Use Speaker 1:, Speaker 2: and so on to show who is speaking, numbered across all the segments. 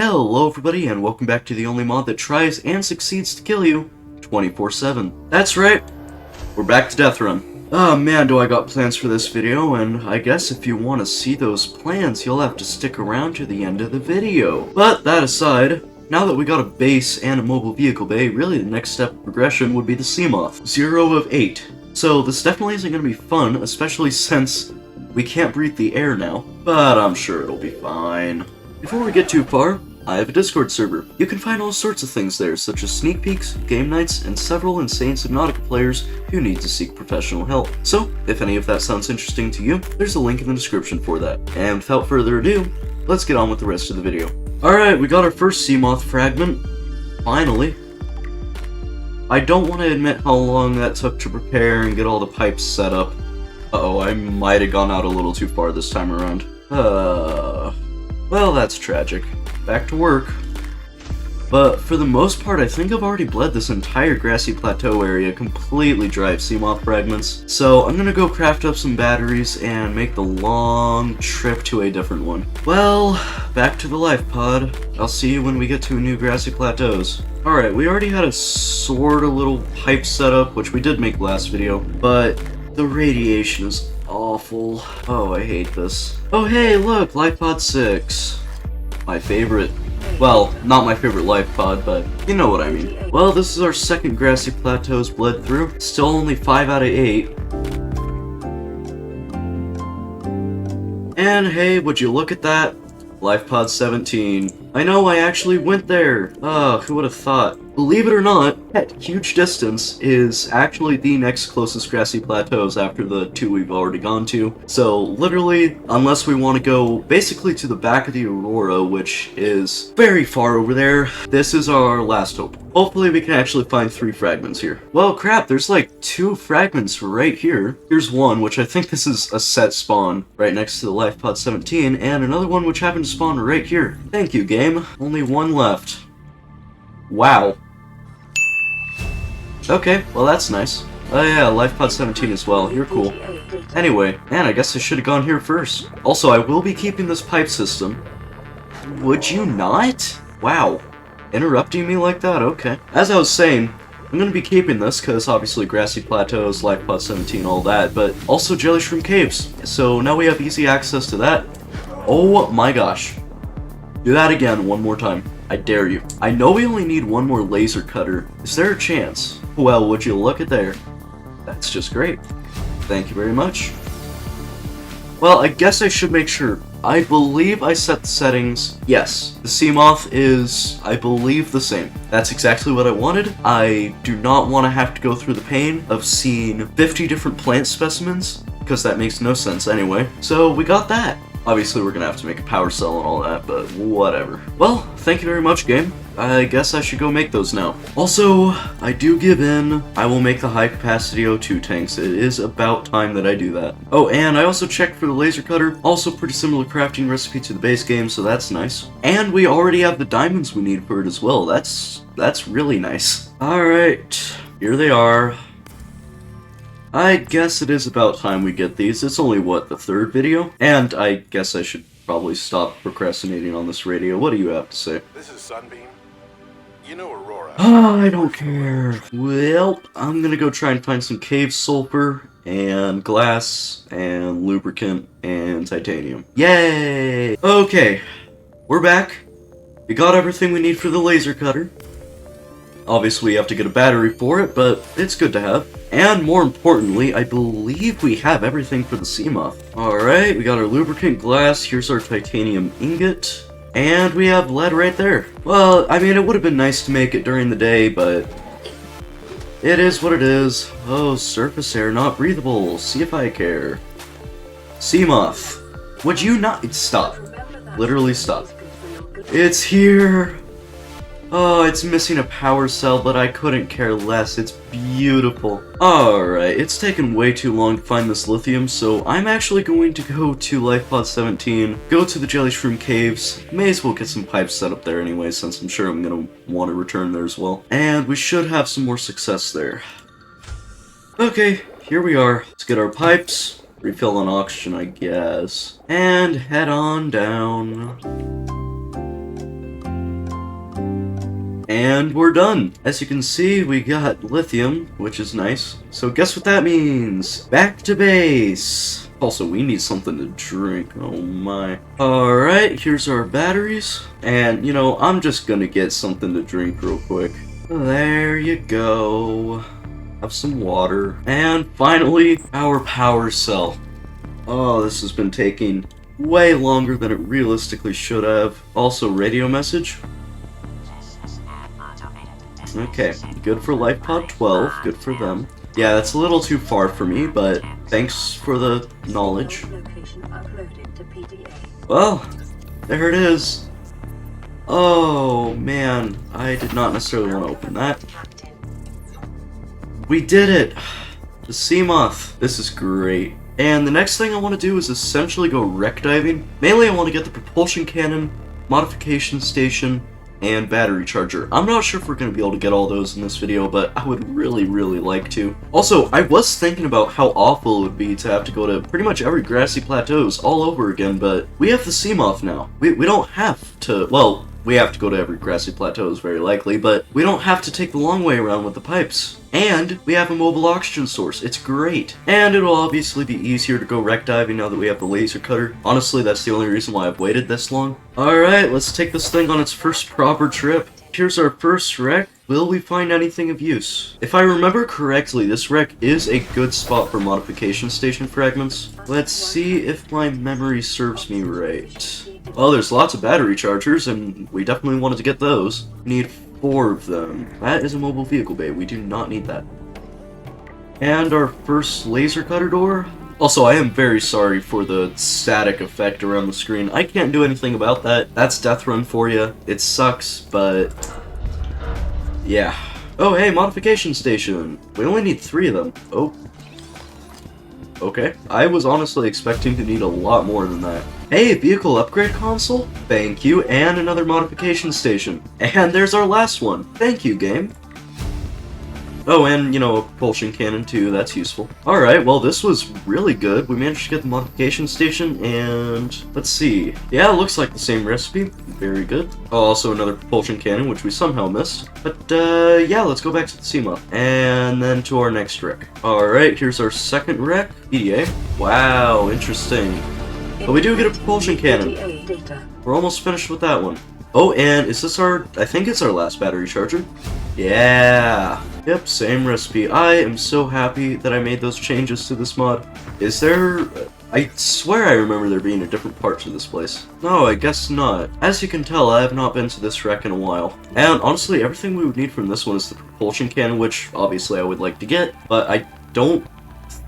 Speaker 1: Hello everybody and welcome back to the only mod that tries and succeeds to kill you 24/7. That's right, we're back to Deathrun. Oh man, do I got plans for this video, and I guess if you want to see those plans, you'll have to stick around to the end of the video. But that aside, now that we got a base and a mobile vehicle bay, really the next step of progression would be the Seamoth. 0 of 8. So this definitely isn't going to be fun, especially since we can't breathe the air now, but I'm sure it'll be fine. Before we get too far, I have a Discord server. You can find all sorts of things there, such as sneak peeks, game nights, and several insane Subnautica players who need to seek professional help. So, if any of that sounds interesting to you, there's a link in the description for that. And without further ado, let's get on with the rest of the video. Alright, we got our first Seamoth fragment. Finally. I don't want to admit how long that took to prepare and get all the pipes set up. Uh-oh, I might have gone out a little too far this time around. Well, that's tragic. Back to work. But for the most part, I think I've already bled this entire grassy plateau area completely dry of Seamoth fragments. So I'm gonna go craft up some batteries and make the long trip to a different one. Well, back to the life pod. I'll see you when we get to new grassy plateaus. Alright, we already had a sort of little pipe setup, which we did make last video, but the radiation is awful. Oh, I hate this. Oh hey, look, life pod 6. My favorite. Well, not my favorite life pod, but you know what I mean. Well, this is our second grassy plateaus bled through. Still only 5 out of 8. And hey, would you look at that? Life pod 17. I know, I actually went there. Who would have thought? Believe it or not, at huge distance is actually the next closest grassy plateaus after the two we've already gone to. So literally, unless we want to go basically to the back of the Aurora, which is very far over there, this is our last hope. Hopefully we can actually find 3 fragments here. Well, crap, there's like 2 fragments right here. Here's one, which I think this is a set spawn right next to the life pod 17, and another one which happened to spawn right here. Thank you, game. Only one left. Wow. Okay, well that's nice. Oh yeah, life pod 17 as well. You're cool. Anyway, man, I guess I should have gone here first. Also, I will be keeping this pipe system. Would you not? Wow. Interrupting me like that? Okay. As I was saying, I'm gonna be keeping this, because obviously grassy plateaus, life pod 17, all that, but also jelly shroom caves. So now we have easy access to that. Oh my gosh. Do that again one more time. I dare you. I know we only need one more laser cutter. Is there a chance? Well, would you look at there? That's just great. Thank you very much. Well, I guess I should make sure. I believe I set the settings. Yes, the Seamoth is, I believe, the same. That's exactly what I wanted. I do not want to have to go through the pain of seeing 50 different plant specimens, because that makes no sense anyway. So we got that. Obviously, we're gonna have to make a power cell and all that, but whatever. Well, thank you very much, game. I guess I should go make those now. Also, I do give in. I will make the high-capacity O2 tanks. It is about time that I do that. Oh, and I also checked for the laser cutter. Also pretty similar crafting recipe to the base game, so that's nice. And we already have the diamonds we need for it as well. That's really nice. Alright, here they are. I guess it is about time we get these. It's only, what, the 3rd video? And I guess I should probably stop procrastinating on this radio. What do you have to say?
Speaker 2: This is Sunbeam. You know Aurora.
Speaker 1: I don't care. Well, I'm gonna go try and find some cave sulfur, and glass, and lubricant, and titanium. Yay! Okay, we're back. We got everything we need for the laser cutter. Obviously, you have to get a battery for it, but it's good to have. And more importantly, I believe we have everything for the Seamoth. Alright, we got our lubricant, glass, here's our titanium ingot, and we have lead right there. Well, I mean, it would have been nice to make it during the day, but it is what it is. Oh, surface air not breathable. See if I care. Seamoth, would you not stop? Literally stop. It's here. Oh, it's missing a power cell, but I couldn't care less. It's beautiful. Alright, it's taken way too long to find this lithium, so I'm actually going to go to Life Pod 17, go to the Jelly Shroom Caves. May as well get some pipes set up there anyway, since I'm sure I'm gonna want to return there as well. And we should have some more success there. Okay, here we are. Let's get our pipes, refill on oxygen, I guess, and head on down. And we're done. As you can see, we got lithium, which is nice. So guess what that means? Back to base. Also, we need something to drink. Oh my. Alright, here's our batteries. And, you know, I'm just gonna get something to drink real quick. There you go. Have some water. And finally, our power cell. Oh, this has been taking way longer than it realistically should have. Also, radio message. Okay, good for LifePod 12, good for them. Yeah, that's a little too far for me, but thanks for the knowledge. Well, there it is. Oh, man, I did not necessarily want to open that. We did it! The Seamoth. This is great. And the next thing I want to do is essentially go wreck diving. Mainly I want to get the propulsion cannon, modification station, and battery charger. I'm not sure if we're going to be able to get all those in this video, but I would really, really like to. Also, I was thinking about how awful it would be to have to go to pretty much every grassy plateaus all over again, but we have the Seamoth now. We don't have to, well, we have to go to every grassy plateaus very likely, but we don't have to take the long way around with the pipes. And we have a mobile oxygen source. It's great. And it'll obviously be easier to go wreck diving now that we have the laser cutter. Honestly, that's the only reason why I've waited this long. Alright, let's take this thing on its first proper trip. Here's our first wreck. Will we find anything of use? If I remember correctly, this wreck is a good spot for modification station fragments. Let's see if my memory serves me right. Well, there's lots of battery chargers, and we definitely wanted to get those. We need 4 of them. That is a mobile vehicle bay. We do not need that. And our first laser cutter door. Also, I am very sorry for the static effect around the screen. I can't do anything about that. That's Deathrun for you. It sucks, but yeah. Oh, hey, modification station. We only need 3 of them. Oh. Okay. I was honestly expecting to need a lot more than that. Hey, vehicle upgrade console? Thank you, and another modification station. And there's our last one. Thank you, game. Oh, and, you know, a propulsion cannon too, that's useful. Alright, well this was really good. We managed to get the modification station, and let's see. Yeah, it looks like the same recipe. Very good. Oh, also another propulsion cannon, which we somehow missed. But, yeah, let's go back to the Seamoth. And then to our next wreck. Alright, here's our second wreck. PDA. Wow, interesting. But we do get a propulsion cannon. We're almost finished with that one. Oh, and is this our... I think it's our last battery charger. Yeah. Yep, same recipe. I am so happy that I made those changes to this mod. Is there... I swear I remember there being a different part to this place. No, I guess not. As you can tell, I have not been to this wreck in a while. And honestly, everything we would need from this one is the propulsion cannon, which obviously I would like to get, but I don't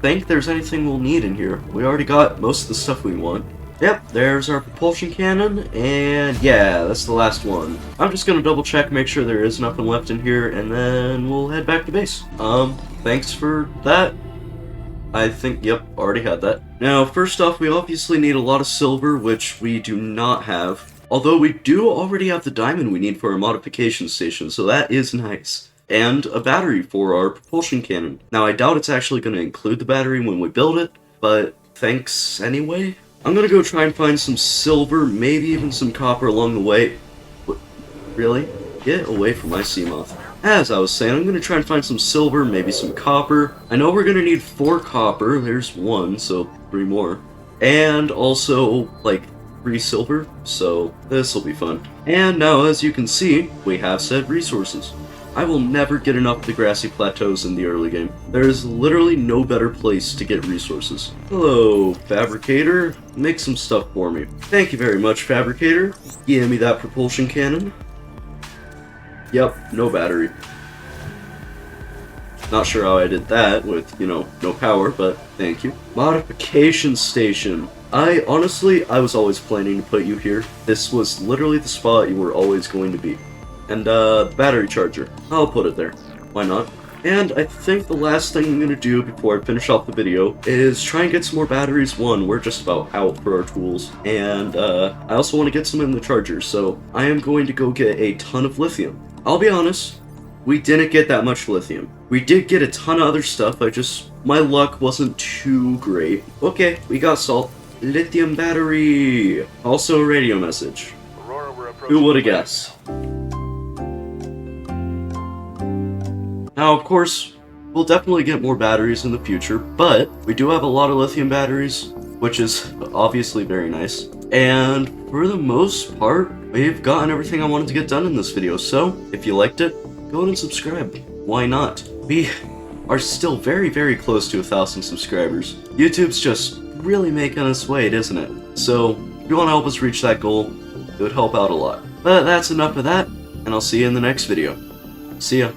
Speaker 1: think there's anything we'll need in here. We already got most of the stuff we want. Yep, there's our propulsion cannon, and yeah, that's the last one. I'm just gonna double check, make sure there is nothing left in here, and then we'll head back to base. Thanks for that. I think, yep, already had that. Now, first off, we obviously need a lot of silver, which we do not have. Although we do already have the diamond we need for our modification station, so that is nice. And a battery for our propulsion cannon. Now, I doubt it's actually gonna include the battery when we build it, but thanks anyway. I'm gonna go try and find some silver, maybe even some copper along the way. What? Really? Get away from my Seamoth. As I was saying, I'm gonna try and find some silver, maybe some copper. I know we're gonna need 4 copper. There's 1, so 3 more. And also, like, 3 silver, so this'll be fun. And now, as you can see, we have said resources. I will never get enough of the grassy plateaus in the early game. There is literally no better place to get resources. Hello, Fabricator. Make some stuff for me. Thank you very much, Fabricator. Give me that propulsion cannon. Yep, no battery. Not sure how I did that with, you know, no power, but thank you. Modification station. I was always planning to put you here. This was literally the spot you were always going to be. And, the battery charger. I'll put it there. Why not? And I think the last thing I'm gonna do before I finish off the video is try and get some more batteries. One, we're just about out for our tools. And, I also want to get some in the charger, so I am going to go get a ton of lithium. I'll be honest, we didn't get that much lithium. We did get a ton of other stuff, my luck wasn't too great. Okay, we got salt. Lithium battery! Also a radio message.
Speaker 2: Aurora, we're approaching.
Speaker 1: Who would've guessed? Now, of course, we'll definitely get more batteries in the future, but we do have a lot of lithium batteries, which is obviously very nice. And for the most part, we've gotten everything I wanted to get done in this video, so if you liked it, go ahead and subscribe. Why not? We are still very, very close to 1,000 subscribers. YouTube's just really making us wait, isn't it? So, if you want to help us reach that goal, it would help out a lot. But that's enough of that, and I'll see you in the next video. See ya.